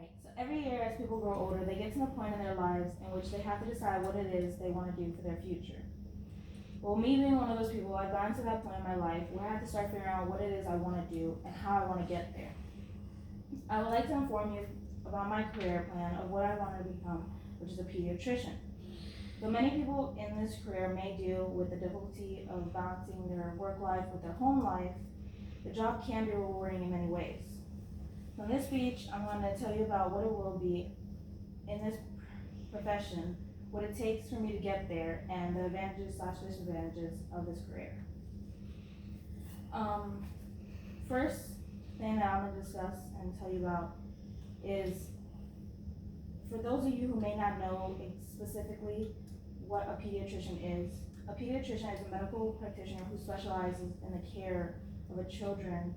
Right. So every year as people grow older, they get to the point in their lives in which they have to decide what it is they want to do for their future. Well, me being one of those people, I've gotten to that point in my life where I have to start figuring out what it is I want to do and how I want to get there. I would like to inform you about my career plan of what I want to become, which is a pediatrician. Though many people in this career may deal with the difficulty of balancing their work life with their home life, the job can be rewarding in many ways. So in this speech, I'm going to tell you about what it will be in this profession, what it takes for me to get there, and the advantages/disadvantages of this career. First thing that I'm going to discuss and tell you about is, for those of you who may not know specifically what a pediatrician is a medical practitioner who specializes in the care of children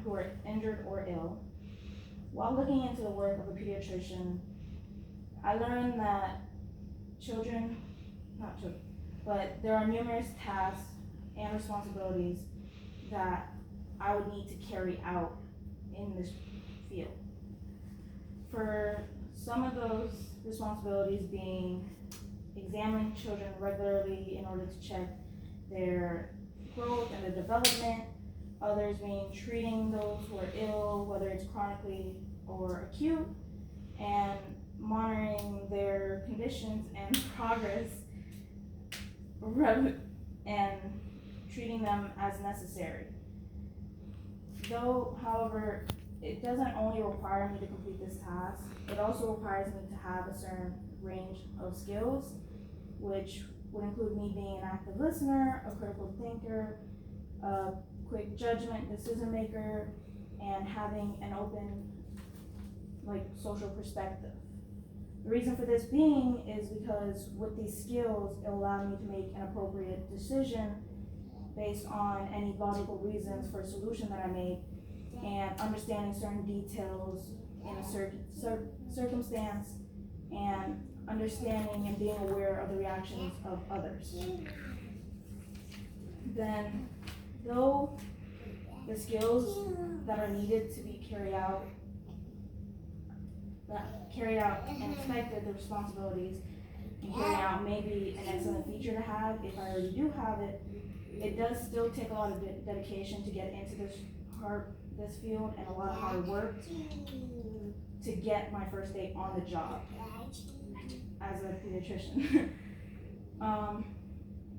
who are injured or ill. While looking into the work of a pediatrician, I learned that but there are numerous tasks and responsibilities that I would need to carry out in this field. For some of those responsibilities being examining children regularly in order to check their growth and their development, others being treating those who are ill, whether it's chronically or acute, and monitoring their conditions and progress and treating them as necessary. Though, however, it doesn't only require me to complete this task, it also requires me to have a certain range of skills, which would include me being an active listener, a critical thinker, a quick judgment decision maker, and having an open, social perspective. The reason for this being is because with these skills, it will allow me to make an appropriate decision based on any logical reasons for a solution that I make, and understanding certain details in a certain circumstance, and understanding and being aware of the reactions of others. Then, though the skills that are needed to be carried out and expected, the responsibilities and carrying out may be an excellent feature to have if I already do have it, it does still take a lot of dedication to get into this field, and a lot of hard work to get my first day on the job as a pediatrician.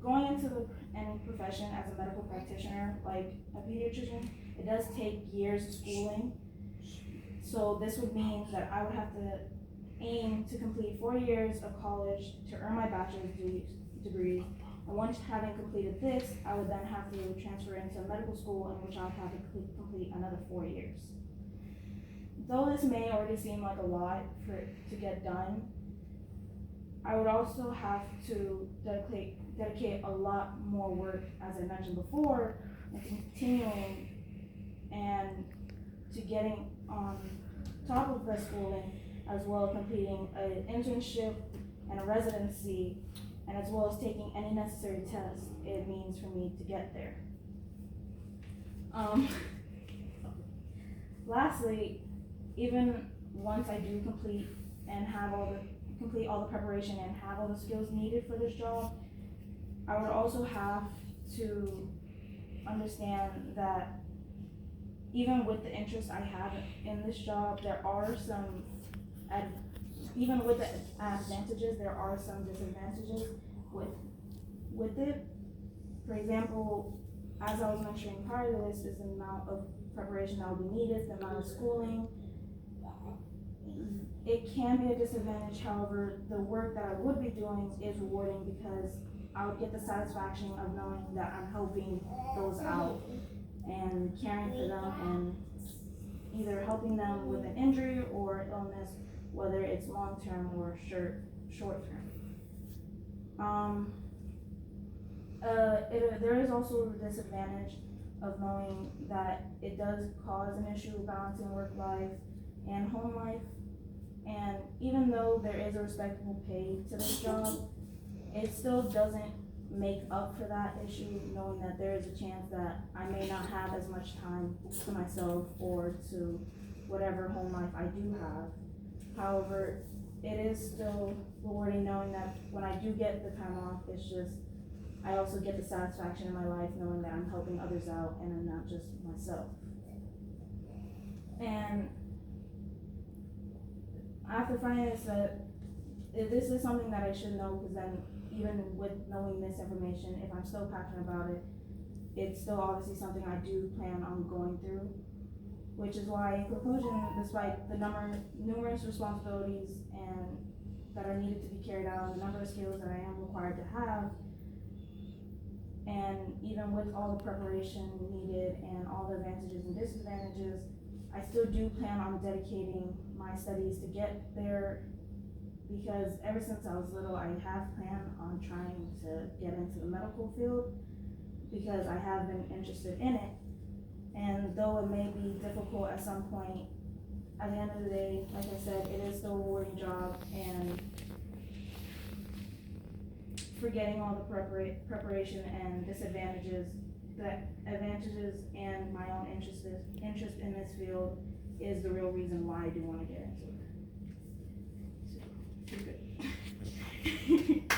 Going into any profession as a medical practitioner, like a pediatrician, it does take years of schooling. So this would mean that I would have to aim to complete 4 years of college to earn my bachelor's degree. And once having completed this, I would then have to transfer into medical school, in which I would have to complete another 4 years. Though this may already seem like a lot to get done, I would also have to dedicate a lot more work, as I mentioned before, and continuing and to getting on top of the schooling, as well as completing an internship and a residency, and as well as taking any necessary tests it means for me to get there. Lastly, even once I do complete all the preparation and have all the skills needed for this job, I would also have to understand that even with the interest I have in this job, there are some, even with the advantages, there are some disadvantages with it. For example, as I was mentioning prior to this, is the amount of preparation that will be needed, the amount of schooling. It can be a disadvantage, however, the work that I would be doing is rewarding because I would get the satisfaction of knowing that I'm helping those out and caring for them and either helping them with an injury or illness, whether it's long-term or short-term. There is also the disadvantage of knowing that it does cause an issue balancing work life and home life. And even though there is a respectable pay to this job, it still doesn't make up for that issue, knowing that there is a chance that I may not have as much time to myself or to whatever home life I do have. However, it is still rewarding knowing that when I do get the time off, it's just, I also get the satisfaction in my life knowing that I'm helping others out and I'm not just myself. And after finding this, this is something that I should know, because then even with knowing this information, if I'm still passionate about it, it's still obviously something I do plan on going through. Which is why, in conclusion, despite the numerous responsibilities and that are needed to be carried out, the number of skills that I am required to have, and even with all the preparation needed and all the advantages and disadvantages, I still do plan on dedicating my studies to get there, because ever since I was little, I have planned on trying to get into the medical field, because I have been interested in it. And though it may be difficult at some point, at the end of the day, like I said, it is still a rewarding job, and forgetting all the preparation and disadvantages, the advantages and my own interest in this field is the real reason why I do want to get into it. So, you're good.